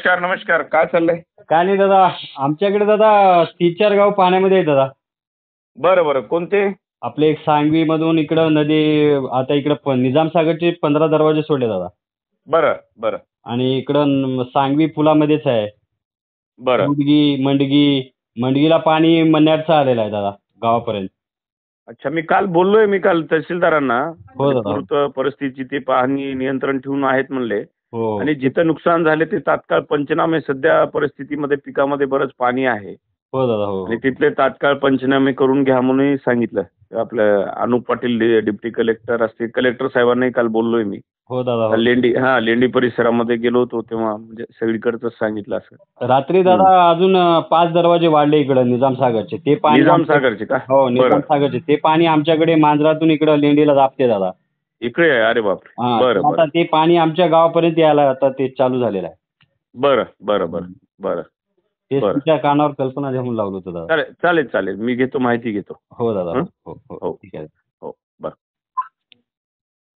नमस्कार नमस्कार. काय चाललंय? काय नाही दादा, आमच्याकडे दादा 3-4 गाव पाण्यामध्ये आहे दादा. बरं बरं. कोणते? आपले एक सांगवी मधून इकडं नदी, आता इकडं निजाम सागरचे 15 दरवाजे सोडले दादा. बरं बरं आणि इकडं सांगवी पुलामध्येच आहे. बरं. मंडगीला पाणी मन्याडचं आलेलं आहे दादा गावापर्यंत. अच्छा, मी काल तहसीलदारांना हो म्हणजे दादा. पूर परिस्थितीची ते पाहणी नियंत्रण ठेवून आहेत म्हणले. हो आणि जिथं नुकसान झाले ते तात्काळ पंचनामे, सध्या परिस्थितीमध्ये पिकामध्ये बरंच पाणी आहे हो दादा. हो आणि तिथले तात्काळ पंचनामे करून घ्या म्हणूनही सांगितलं. आपलं अनुप पाटील डिप्टी कलेक्टर असतील, कलेक्टर साहेबांनाही काल बोललोय मी. हो दादा. हो लेंडी परिसरामध्ये गेलो होतो तेव्हा म्हणजे सगळीकडचं सांगितलं असं. रात्री दादा अजून 5 दरवाजे वाढले इकडं निजाम सागरचे. ते पाणी निजाम सागरचे का? हो, निजाम बरं. सागरचे ते पाणी आमच्याकडे मांजरातून इकडं लेंडीला दाबते दादा. इकडे आहे. अरे बापरे. हां, बरं आता बरं ते पाणी आमच्या गावापर्यंत यायला आता ते चालू झालेलं आहे. बरं बरं बरं बरं तेच बरं. तुमच्या कानावर कल्पना द्या म्हणून लावलं होतं दादा. चालेल चालेल चालेल. मी घेतो, माहिती घेतो. हो दादा. हं? हो, हो, हो. हो. ठीक आहे.